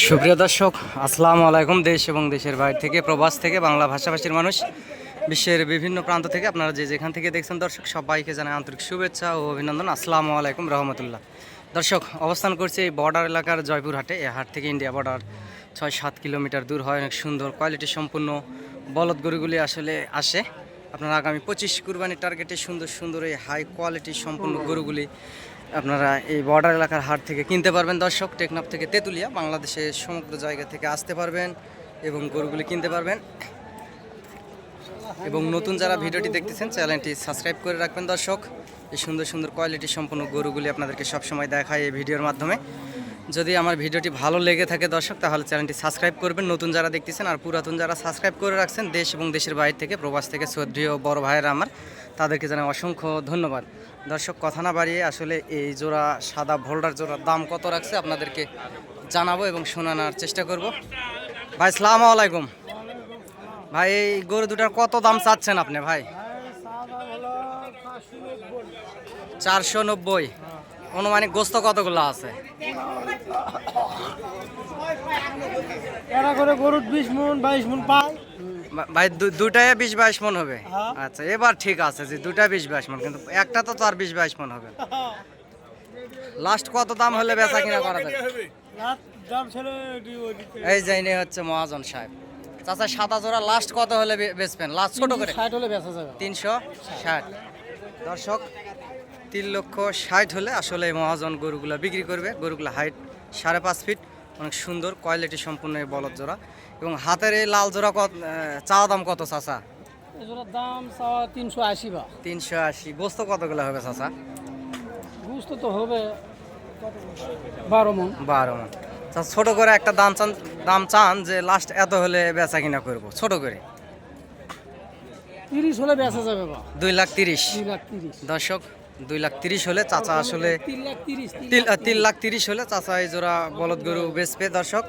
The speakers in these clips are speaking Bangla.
সুপ্রিয় দর্শক, আসসালামু আলাইকুম। দেশ এবং দেশের বাইরে থেকে, প্রবাস থেকে, বাংলা ভাষাভাষীর মানুষ, বিশ্বের বিভিন্ন প্রান্ত থেকে আপনারা যেখান থেকে দেখছেন দর্শক, সবাইকে জানাই আন্তরিক শুভেচ্ছা ও অভিনন্দন। আসসালামু আলাইকুম রহমতুল্লাহ। দর্শক, অবস্থান করছি এই বর্ডার এলাকার জয়পুরহাটে। এই হাট থেকে ইন্ডিয়া বর্ডার 6-7 কিলোমিটার দূর হয়। অনেক সুন্দর কোয়ালিটি সম্পূর্ণ বলদ গরুগুলি আসলে আসে। আপনারা আগামী 25 কুরবানির টার্গেটে সুন্দর সুন্দর এই হাই কোয়ালিটি সম্পূর্ণ গরুগুলি আপনারা এই বর্ডার এলাকার হাট থেকে কিনতে পারবেন। দর্শক, টেকনাফ থেকে তেঁতুলিয়া, বাংলাদেশের সমগ্র জায়গা থেকে আসতে পারবেন এবং গরুগুলি কিনতে পারবেন। এবং নতুন যারা ভিডিওটি দেখতেছেন, চ্যানেলটি সাবস্ক্রাইব করে রাখবেন। দর্শক, এই সুন্দর সুন্দর কোয়ালিটি সম্পূর্ণ গরুগুলি আপনাদেরকে সবসময় দেখায় এই ভিডিওর মাধ্যমে। যদি আমার ভিডিওটি ভালো লেগে থাকে দর্শক, তাহলে চ্যানেলটি সাবস্ক্রাইব করবেন নতুন যারা দেখতেছেন। আর পুরাতন যারা সাবস্ক্রাইব করে রাখছেন দেশ এবং দেশের বাইরে থেকে, প্রবাস থেকে, শ্রদ্ধেয় বড় ভাইয়েরা আমার, তাদেরকে জানাই অসংখ্য ধন্যবাদ। দর্শক, কথা না বাড়িয়ে আসলে এই জোড়া সাদা ভোল্ডার জোড়ার দাম কত রাখছে আপনাদেরকে জানাবো এবং শোনানোর চেষ্টা করব। ভাই আসসালামু আলাইকুম। ভাই, এই গরু দুটার কত দাম চাচ্ছেন আপনি? ভাই 490। অনুমানিক গোস্ত কতগুলো আছে? গরুর 20 মন 22 মন পায় ভাই। দুটাই 20-22 মন হবে? আচ্ছা, এবার ঠিক আছে যে দুটা 20-22 মন, কিন্তু একটা তো আর 20-22 মন হবে। লাস্ট কত দাম হলে বেচা কিনা করা যাবে? এই যে ইনি হচ্ছে মহাজন সাহেব। চাচা, সাদা জোড়া লাস্ট কত হলে বেচবেন? লাস্ট ছোট করে 60 হলে বেচা যাবে। 360। দর্শক, 3,60,000 হলে আসলে মহাজন গরুগুলা বিক্রি করবে। গরুগুলা হাইট 5.5 ফিট, অনেক সুন্দর কোয়ালিটি সম্পূর্ণ এই বলদ জোড়া। এবং হাতের এই লাল জোড়া চাওয়া দাম কত চাচা? এই জোড়ার দাম চাওয়া 380 বা 380। গোস্ত কতগুলো হবে চাচা? গুস্ত তো হবে 12 মন। 12 মন। চাচা, ছোট করে একটা দাম চান যে লাস্ট এত হলে বেচা কিনা করবো ছোট করে? 30 হলে বেচা যাবে বা 2,30,000। 2,30,000। দর্শক, 2,30,000 হলে চাচা আসলে 3,30,000 হলে চাচা এই জোড়া বলদ গরু বেচবে। দর্শক,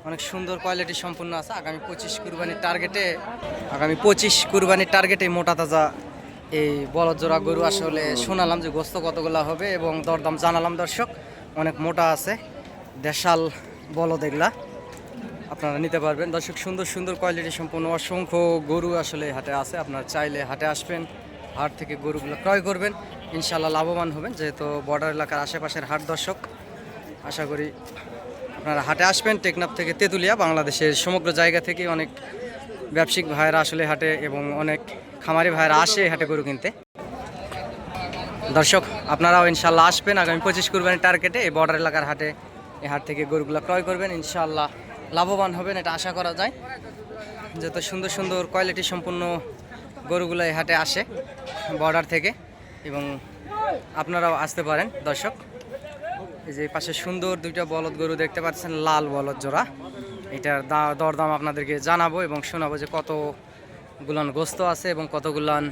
অনেক সুন্দর কোয়ালিটি সম্পূর্ণ আছে। আগামী 25 কুরবানির টার্গেটে মোটা তাজা এই বলদ জোড়া গরু আসলে শোনালাম যে গোস্ত কতগুলো হবে এবং দরদাম জানালাম। দর্শক, অনেক মোটা আছে, দেশাল বলদ এগুলা আপনারা নিতে পারবেন। দর্শক, সুন্দর সুন্দর কোয়ালিটি সম্পূর্ণ অসংখ্য গরু আসলে হাটে আছে। আপনারা চাইলে হাটে আসবেন, হাট থেকে গরুগুলো ক্রয় করবেন, ইনশাল্লাহ লাভবান হবেন। যেহেতু বর্ডার এলাকার আশেপাশের হাট। দর্শক, আশা করি আপনারা হাটে আসবেন। টেকনাফ থেকে তেঁতুলিয়া, বাংলাদেশের সমগ্র জায়গা থেকে অনেক ব্যবসায়িক ভাইয়েরা আসলে হাটে এবং অনেক খামারি ভাইয়েরা আসে হাটে গরু কিনতে। দর্শক, আপনারাও ইনশাল্লাহ আসবেন আগামী 25 কুরবানির টার্গেটে এই বর্ডার এলাকার হাটে। এই হাট থেকে গরুগুলো ক্রয় করবেন, ইনশাল্লাহ লাভবান হবেন, এটা আশা করা যায়। যত সুন্দর সুন্দর কোয়ালিটি সম্পূর্ণ গরুগুলো এই হাটে আসে বর্ডার থেকে, এবং আপনারাও আসতে পারেন। দর্শক, এই যে পাশে সুন্দর দুইটা বলদ গরু দেখতে পাচ্ছেন, লাল বলদ জোড়া। এটার দরদাম আপনাদেরকে জানাবো এবং শোনাবো যে কতগুলান গোস্ত আছে এবং কতগুলান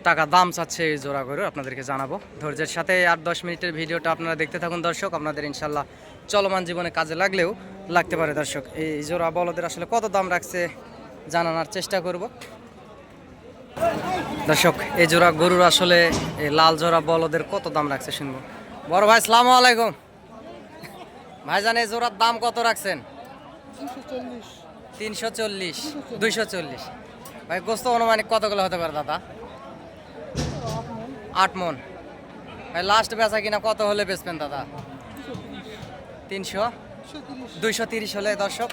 টাকা দাম চাচ্ছে এই জোড়া গরু, আপনাদেরকে জানাবো। ধৈর্যের সাথে 8-10 মিনিটের ভিডিওটা আপনারা দেখতে থাকুন। দর্শক, আপনাদের ইনশাল্লাহ চলমান জীবনে কাজে লাগতে পারে। দর্শক, এই জোড়া বলদের আসলে কত দাম রাখছে জানানোর চেষ্টা করব। দর্শক, এই জোড়া গরুর আসলে এই লাল জোড়া বলদের কত দাম রাখছে শুনবো। বড় ভাই আসসালামু আলাইকুম। ভাইজান, এই জোড়ার দাম কত রাখছেন? 340, 240। ভাই, গোস্ত অনুমানিক কতগুলো হতে পারে দাদা? 8 মন। ভাই, লাস্ট বেচা কিনা কত হলে বেচবেন দাদা? 230 হলে। দর্শক,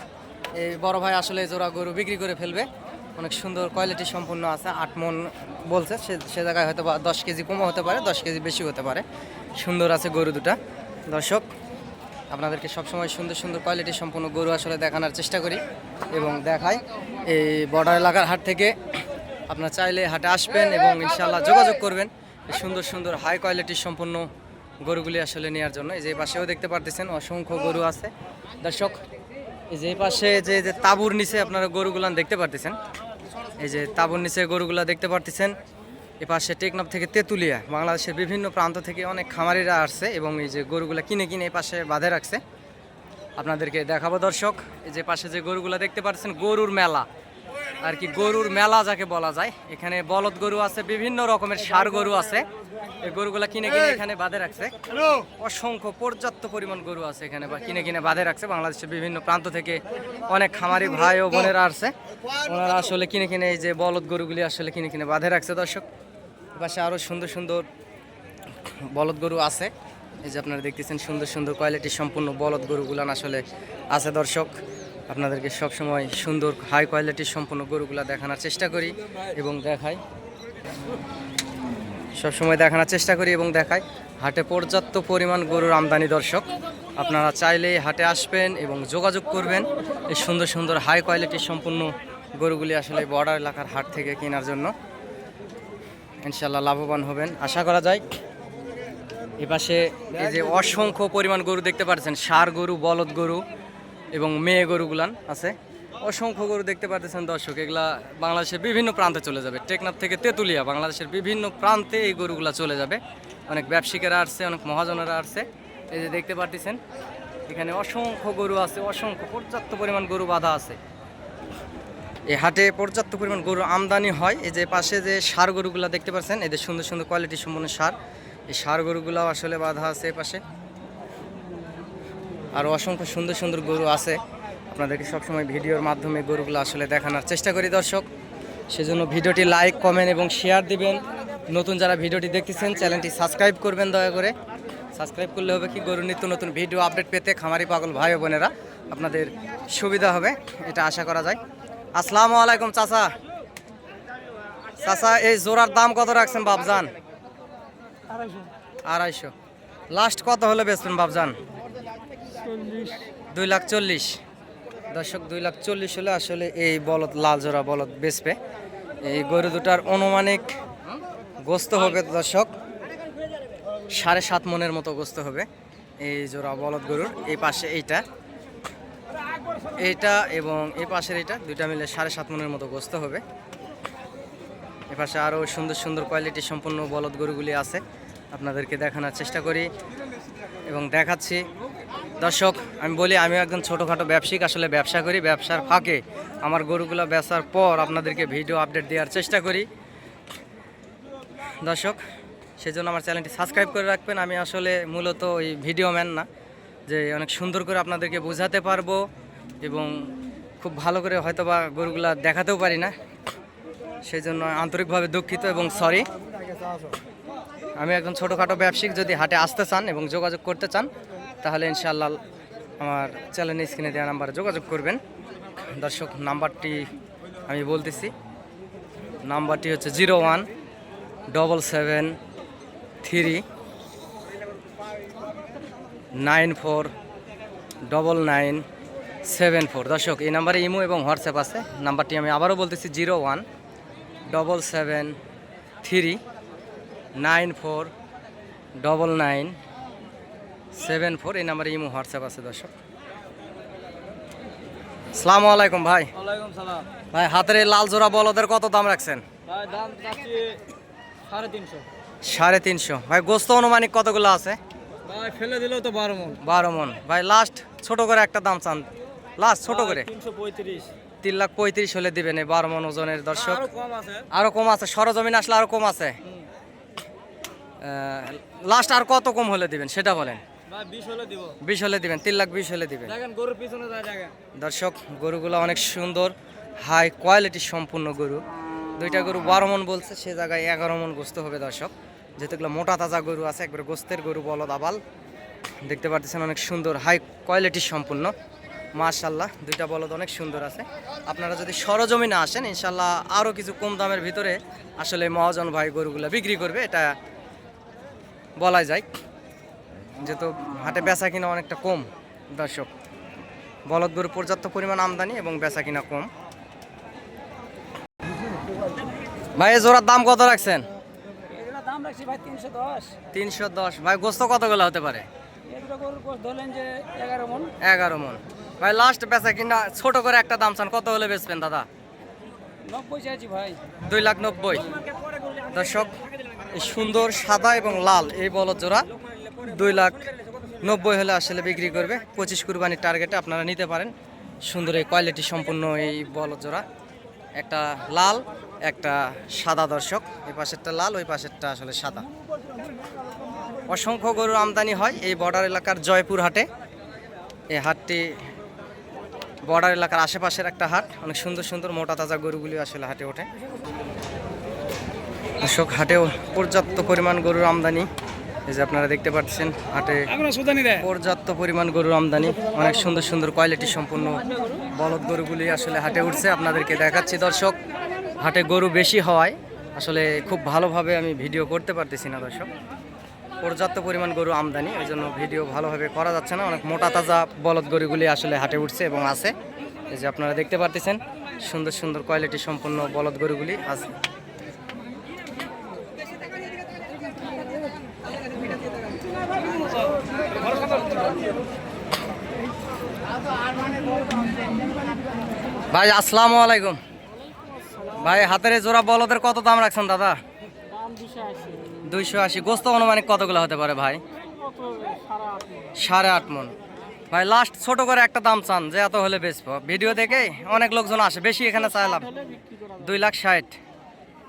এই বড় ভাই আসলে জোড়া গরু বিক্রি করে ফেলবে। অনেক সুন্দর কোয়ালিটি সম্পূর্ণ আছে। 8 মন বলছে, সে জায়গায় হয়তো 10 কেজি কমও হতে পারে, 10 কেজি বেশি হতে পারে। সুন্দর আছে গরু দুটা। দর্শক, আপনাদেরকে সবসময় সুন্দর সুন্দর কোয়ালিটি সম্পূর্ণ গরু আসলে দেখানোর চেষ্টা করি এবং দেখাই। এই বর্ডার এলাকার হাট থেকে আপনারা চাইলে হাটে আসবেন এবং ইনশাআল্লাহ যোগাযোগ করবেন এই সুন্দর সুন্দর হাই কোয়ালিটির সম্পূর্ণ গরুগুলি আসলে নেওয়ার জন্য। এই যে পাশেও দেখতে পারতেছেন অসংখ্য গরু আছে। দর্শক, এই যে পাশে যে তাঁবুর নিচে আপনারা গরুগুলান দেখতে পারতেছেন, এই যে তাঁবুর নিচে গরুগুলা দেখতে পারতেছেন। এ পাশে টেকনাফ থেকে তেঁতুলিয়া, বাংলাদেশের বিভিন্ন প্রান্ত থেকে অনেক খামারিরা আসছে এবং এই যে গরুগুলা কিনে এই পাশে বাঁধে রাখছে। আপনাদেরকে দেখাবো। দর্শক, এই যে পাশে যে গরুগুলা দেখতে পাচ্ছেন, গরুর মেলা। আর কি গরুর মেলা যাকে বলা যায়। এখানে বলদ গরু আছে, বিভিন্ন রকমের ষাঁড় গরু আছে। এই গরুগুলা কিনে কিনে এখানে বাঁধে রাখছে। অসংখ্য পর্যাপ্ত পরিমাণ গরু আছে এখানে, বা কিনে কিনে বাঁধে রাখছে। বাংলাদেশের বিভিন্ন প্রান্ত থেকে অনেক খামারি ভাই ও বোনেরা আসছে, ওনারা আসলে কিনে কিনে এই যে বলদ গরুগুলি আসলে কিনে কিনে বাঁধে রাখছে। দর্শক, পাশে আরও সুন্দর সুন্দর বলদ গরু আছে। এই যে আপনারা দেখতেছেন সুন্দর সুন্দর কোয়ালিটি সম্পূর্ণ বলদ গরুগুলান আসলে আছে। দর্শক, আপনাদেরকে সবসময় সুন্দর হাই কোয়ালিটির সম্পূর্ণ গরুগুলা দেখানোর চেষ্টা করি এবং দেখাই, সবসময় দেখানোর চেষ্টা করি এবং দেখাই। হাটে পর্যাপ্ত পরিমাণ গরুর আমদানি। দর্শক, আপনারা চাইলেই হাটে আসবেন এবং যোগাযোগ করবেন এই সুন্দর সুন্দর হাই কোয়ালিটির সম্পূর্ণ গরুগুলি আসলে বর্ডার এলাকার হাট থেকে কেনার জন্য। ইনশাল্লাহ লাভবান হবেন আশা করা যায়। এপাশে এই যে অসংখ্য পরিমাণ গরু দেখতে পাচ্ছেন, ষাঁড় গরু, বলদ গরু এবং মেয়ে গরুগুলান আছে। অসংখ্য গরু দেখতে পাচ্ছেন দর্শক, এগুলা বাংলাদেশের বিভিন্ন প্রান্তে চলে যাবে। টেকনাফ থেকে তেঁতুলিয়া, বাংলাদেশের বিভিন্ন প্রান্তে এই গরুগুলা চলে যাবে। অনেক ব্যবসায়ীরা আসছে, অনেক মহাজনেরা আসছে। এই যে দেখতে পাচ্ছেন এখানে অসংখ্য গরু আছে, অসংখ্য পর্যাপ্ত পরিমাণ গরু বাঁধা আছে। এই হাটে পর্যাপ্ত পরিমাণ গরু আমদানি হয়। এই যে পাশে যে ষাঁড় গরুগুলা দেখতে পাচ্ছেন, এদের সুন্দর সুন্দর কোয়ালিটি সম্পন্ন ষাঁড়, এই ষাঁড় গরুগুলাও আসলে বাঁধা আছে এই পাশে। আর অসংখ্য সুন্দর সুন্দর গরু আছে। আপনাদেরকে সবসময় ভিডিওর মাধ্যমে গরুগুলো আসলে দেখানোর চেষ্টা করি দর্শক। সেজন্য ভিডিওটি লাইক, কমেন্ট এবং শেয়ার দিবেন। নতুন যারা ভিডিওটি দেখতেছেন চ্যানেলটি সাবস্ক্রাইব করবেন দয়া করে। সাবস্ক্রাইব করলে হবে কি, গরুর নিত্য নতুন ভিডিও আপডেট পেতে খামারি পাগল ভাই ও বোনেরা আপনাদের সুবিধা হবে, এটা আশা করা যায়। আসসালামু আলাইকুম চাচা। চাচা, এই জোড়ার দাম কত রাখছেন বাবজান? 250। লাস্ট কত হলে বেচবেন বাবজান? 2,40,000। দর্শক, 2,40,000 হলে আসলে এই বলদ, লাল জোড়া বলদ বেচবে। এই গরু দুটার অনুমানিক গোস্ত হবে দর্শক 7.5 মনের মতো গোস্ত হবে এই জোড়া বলদ গরুর। এই পাশে এইটা এবং এই পাশের এইটা, দুইটা মিলে 7.5 মনের মতো গোস্ত হবে। এ পাশে আরও সুন্দর সুন্দর কোয়ালিটি সম্পূর্ণ বলদ গরুগুলি আছে, আপনাদেরকে দেখানোর চেষ্টা করি এবং দেখাচ্ছি। দর্শক, আমি বলি আমি একজন ছোটোখাটো ব্যবসায়িক, আসলে ব্যবসা করি। ব্যবসার ফাঁকে আমার গরুগুলো বেচার পর আপনাদেরকে ভিডিও আপডেট দেওয়ার চেষ্টা করি দর্শক। সেজন্য আমার চ্যানেলটি সাবস্ক্রাইব করে রাখবেন। আমি আসলে মূলত ওই ভিডিও ম্যান না, যে অনেক সুন্দর করে আপনাদেরকে বোঝাতে পারবো এবং খুব ভালো করে হয়তোবা গরুগুলা দেখাতেও পারি না, সেই জন্য আন্তরিকভাবে দুঃখিত এবং সরি। আমি একজন ছোটোখাটো ব্যবসায়িক, যদি হাটে আসতে চান এবং যোগাযোগ করতে চান তাহলে ইনশাআল্লাহ আমার চ্যানেলের স্ক্রিনে দেওয়া নাম্বারে যোগাযোগ করবেন। দর্শক, নাম্বারটি আমি বলতেছি, নাম্বারটি হচ্ছে 01773949974। দর্শক, এই নাম্বারে ইমো এবং হোয়াটসঅ্যাপ আছে। নাম্বারটি আমি আবারও বলতেছি 01773949974। এই নাম্বারে ইমো হোয়াটসঅ্যাপ আছে দর্শক। আসসালামু আলাইকুম ভাই। ওয়ালাইকুম সালাম ভাই, হাতের এই লাল জোড়া বলদের কত দাম রাখছেন? ভাই। দাম চাচ্ছি 350। 350। ভাই, গোস্ত অনুমানিক কতগুলো আছে? ভাই ফেলে দিলেও তো 12 মণ। 12 মণ। ভাই, লাস্ট ছোট করে একটা দাম চান, লাস্ট ছোট করে 335। 3,35,000 হলে দিবেন এই 12 মণ ওজনের দর্শক। আরো কম আছে। আরো কম আছে, সরজমিন আসলে আরো কম আছে। লাস্ট আর কত কম হলে দিবেন সেটা বলেন? ভাই 20 হলে দিব। 20 হলে দিবেন, 3,20,000 হলে দিবেন। দেখেন গরুর পিছনে যায় দেখেন দর্শক, গরুগুলো অনেক সুন্দর, হাই কোয়ালিটি সম্পূর্ণ গরু। দুইটা গরু 12 মণ বলছে, সে জায়গায় 11 মণ গোস্ত হবে দর্শক। যেহেতু মোটা তাজা গরু আছে, একবার গোস্তের গরু, বলদ আবাল দেখতে পাচ্ছেন, অনেক সুন্দর হাই কোয়ালিটি সম্পূর্ণ। মাশাআল্লাহ, দুইটা বলদ অনেক সুন্দর আছে। আপনারা যদি সরজমিনে আসেন ইনশাল্লাহ আরও কিছু কম দামের ভিতরে আসলে মহাজন ভাই গরুগুলো বিক্রি করবে, এটা বলা যায়। যেহেতু হাটে বেচা কিনা অনেকটা কম দর্শক, বলদ গরু পর্যাপ্ত পরিমাণ আমদানি এবং বেচা কিনা কম। ভাই, এই জোড়ার দাম কত রাখছেন? এগুলা দাম রাখছি ভাই 310। 310। ভাই, গোস্ত কতগুলো হতে পারে? এগুলো গরুর গোশত ধরলেন যে 11 মণ। 11 মণ। ভাই, লাস্ট বেচা কিনা ছোট করে একটা দাম চান, কত হলে বেচবেন দাদা? 90 চাইছি ভাই। 2,90,000। দর্শক, এই সুন্দর সাদা এবং লাল এই বলদ জোড়া 2,90,000 হলে আসলে বিক্রি করবে। 25 কুরবানির টার্গেটে আপনারা নিতে পারেন সুন্দর এই কোয়ালিটি সম্পূর্ণ এই বলদ জোড়া। একটা লাল একটা সাদা দর্শক, এই পাশেরটা লাল ওই পাশেরটা আসলে সাদা। অসংখ্য গরুর আমদানি হয় এই বর্ডার এলাকার জয়পুর হাটে। এই হাটটি বর্ডার এলাকার আশেপাশের একটা হাট, অনেক সুন্দর সুন্দর মোটা তাজা গরুগুলি আসলে হাটে ওঠে। দর্শক হাটেও পর্যাপ্ত পরিমাণ গরুর আমদানি, এই যে আপনারা দেখতে পাচ্ছেন হাটে পর্যাপ্ত পরিমাণ গরুর আমদানি, অনেক সুন্দর সুন্দর কোয়ালিটি সম্পন্ন বলদ গরুগুলি আসলে হাটে উঠছে। আপনাদেরকে দেখাচ্ছি দর্শক, হাটে গরু বেশি হওয়ায় আসলে খুব ভালোভাবে আমি ভিডিও করতে পারতেছি না দর্শক। পর্যাপ্ত পরিমাণ গরু আমদানি, ওই জন্য ভিডিও ভালোভাবে করা যাচ্ছে না। অনেক মোটা তাজা বলদ গরুগুলি আসলে হাটে উঠছে এবং আছে, এই যে আপনারা দেখতে পারতেছেন সুন্দর সুন্দর কোয়ালিটি সম্পন্ন বলদ গরুগুলি আছে। ভাই আসসালামু আলাইকুম। ভাই হাতের এই জোড়া বলদের কত দাম রাখছেন দাদা? 280। গোস্ত অনুমানিক কতগুলো হতে পারে ভাই? 8.5 মন। ভাই লাস্ট ছোট করে একটা দাম চান যে এত হলে বেচবো, ভিডিও দেখে অনেক লোকজন আসে, বেশি এখানে চাইলাম 2,60,000।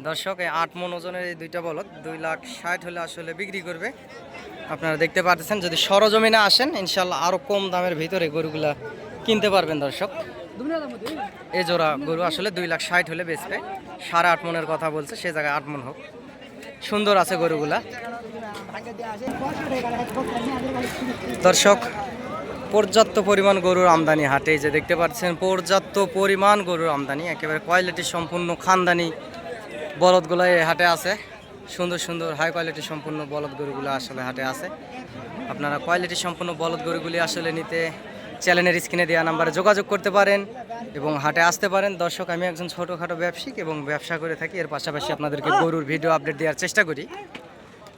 দর্শক এই 8 মন ওজনের এই দুইটা বলদ 2,60,000 হলে আসলে বিক্রি করবে। আপনারা দেখতে পাচ্ছেন, যদি সরজমিনে আসেন ইনশাল্লাহ আরো কম দামের ভিতরে গরুগুলা কিনতে পারবেন দর্শক। এই জোড়া গরু আসলে 2,60,000 হলে বেচবে। 8.5 মনের কথা বলছে, সে জায়গায় 8 মন হোক। সুন্দর আছে গরুগুলা দর্শক। পর্যাপ্ত পরিমাণ গরুর আমদানি হাটে, যে দেখতে পাচ্ছেন পর্যাপ্ত পরিমাণ গরুর আমদানি, একেবারে কোয়ালিটি সম্পূর্ণ খানদানি বলদগুলো এই হাটে আছে। সুন্দর সুন্দর হাই কোয়ালিটি সম্পূর্ণ বলদ গরুগুলো আসলে হাটে আছে। আপনারা কোয়ালিটি সম্পূর্ণ বলদ গরুগুলি আসলে নিতে চ্যানেলের স্ক্রিনে দেওয়া নাম্বারে যোগাযোগ করতে পারেন এবং হাটে আসতে পারেন। দর্শক আমি একজন ছোটোখাটো ব্যবসায়িক এবং ব্যবসা করে থাকি, এর পাশাপাশি আপনাদেরকে গরুর ভিডিও আপডেট দেওয়ার চেষ্টা করি।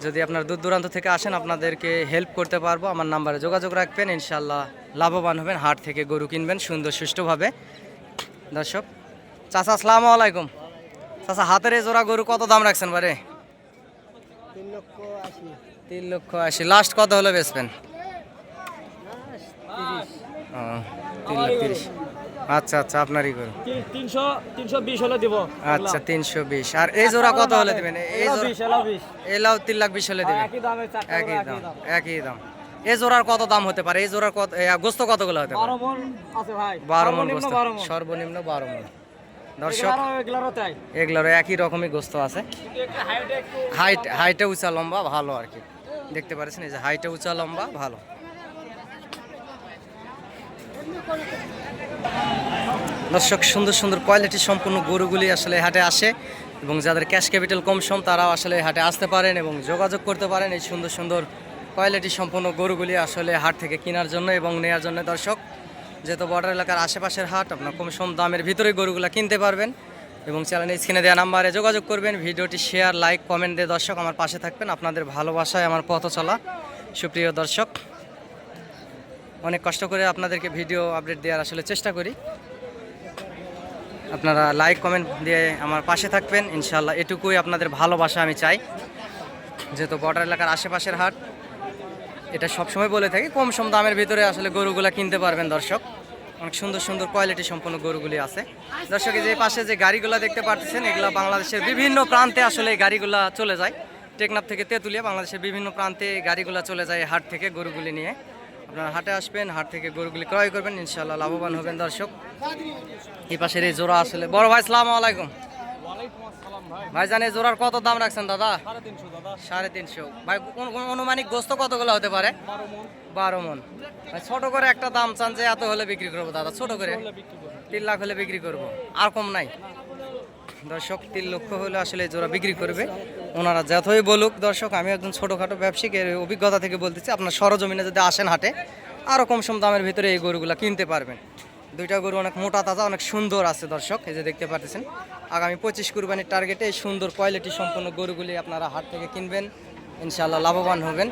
যদি আপনার দূর দূরান্ত থেকে আসেন আপনাদেরকে হেল্প করতে পারবো, আমার নাম্বারে যোগাযোগ রাখবেন, ইনশাল্লাহ লাভবান হবেন। হাট থেকে গরু কিনবেন সুন্দর সুষ্ঠুভাবে। দর্শক চাচা আসসালামু আলাইকুম। চাচা হাতের এই জোড়া গরু কত দাম রাখছেন বারে? 3,80,000। লাস্ট কত হলে বেচবেন? 3,30,000। আচ্ছা আচ্ছা, আপনারই গরু 320 হলে দিব। আচ্ছা 320। আর এই জোড়া কত হলে দিবেন? এই এলাও 3,20,000 হলে দিবেন। একই দাম। এই জোড়ার কত দাম হতে পারে? এই জোড়ার কত গোস্ত কতগুলো হতে পারে? 12 মন গোস্ত, সর্বনিম্ন 12 মন। দর্শক এগুলোর একই রকমই গোস্ত আছে। হাইটে উঁচা লম্বা ভালো আর কি, দেখতে পাচ্ছেন এই যে হাইটে উঁচা লম্বা ভালো। দর্শক সুন্দর সুন্দর কোয়ালিটি সম্পূর্ণ গরুগুলি আসলে হাটে আসে এবং যাদের ক্যাশ ক্যাপিটাল কম সম তারাও আসলে হাটে আসতে পারেন এবং যোগাযোগ করতে পারেন এই সুন্দর সুন্দর কোয়ালিটি সম্পূর্ণ গরুগুলি আসলে হাট থেকে কেনার জন্য এবং নেওয়ার জন্য। দর্শক যেহেতু বর্ডার এলাকার আশেপাশের হাট, আপনার কম সম দামের ভিতরে গরুগুলো কিনতে পারবেন এবং চ্যানেলের স্ক্রিনে দেওয়া নাম্বারে যোগাযোগ করবেন। ভিডিওটি শেয়ার লাইক কমেন্ট দিয়ে দর্শক আমার পাশে থাকবেন, আপনাদের ভালোবাসায় আমার পথ চলা। সুপ্রিয় দর্শক অনেক কষ্ট করে আপনাদেরকে ভিডিও আপডেট দেওয়ার আসলে চেষ্টা করি, আপনারা লাইক কমেন্ট দিয়ে আমার পাশে থাকবেন ইনশাআল্লাহ, এটুকুই আপনাদের ভালোবাসা আমি চাই। যেহেতু বর্ডার এলাকার আশেপাশের হাট, এটা সবসময় বলে থাকি কম সম দামের ভিতরে আসলে গরুগুলা কিনতে পারবেন দর্শক। অনেক সুন্দর সুন্দর কোয়ালিটি সম্পন্ন গরুগুলি আছে দর্শক। যে পাশে যে গাড়িগুলো দেখতে পাচ্ছেন এগুলো বাংলাদেশের বিভিন্ন প্রান্তে আসলে এই গাড়িগুলা চলে যায়, টেকনাফ থেকে তেঁতুলিয়া বাংলাদেশের বিভিন্ন প্রান্তে গাড়িগুলা চলে যায় হাট থেকে গরুগুলি নিয়ে। আপনারা হাটে আসবেন, হাট থেকে গরুগুলি ক্রয় করবেন, ইনশাআল্লাহ লাভবান হবেন দর্শক। এই পাশের এই জোড়া আসলে বড় ভাই আসসালামু আলাইকুম। ভাই জানে জোড়ার কত দাম রাখছেন দাদা? 350। ভাই অনুমানিক গোস্ত কতগুলো হতে পারে? 12 মন। ভাই ছোট করে একটা দাম চান যে এত হলে বিক্রি করবো দাদা? ছোট করে 3 লাখ হলে বিক্রি করবো, আর কম নাই দর্শক। 3 লক্ষ হলে আসলে জোড়া বিক্রি করবে ওনারা, যতই বলুক দর্শক। আমি একজন ছোটোখাটো ব্যবসায়িকের অভিজ্ঞতা থেকে বলতেছি, আপনার সরজমিনে যদি আসেন হাটে আরও কম সম দামের ভিতরে এই গরুগুলো কিনতে পারবেন। দুইটা গরু অনেক মোটা তাজা, অনেক সুন্দর আছে দর্শক, এই যে দেখতে পাচ্ছেন। আগামী 25 কুরবানির টার্গেটে এই সুন্দর কোয়ালিটি সম্পন্ন গরুগুলি আপনারা হাট থেকে কিনবেন, ইনশাআল্লাহ লাভবান হবেন।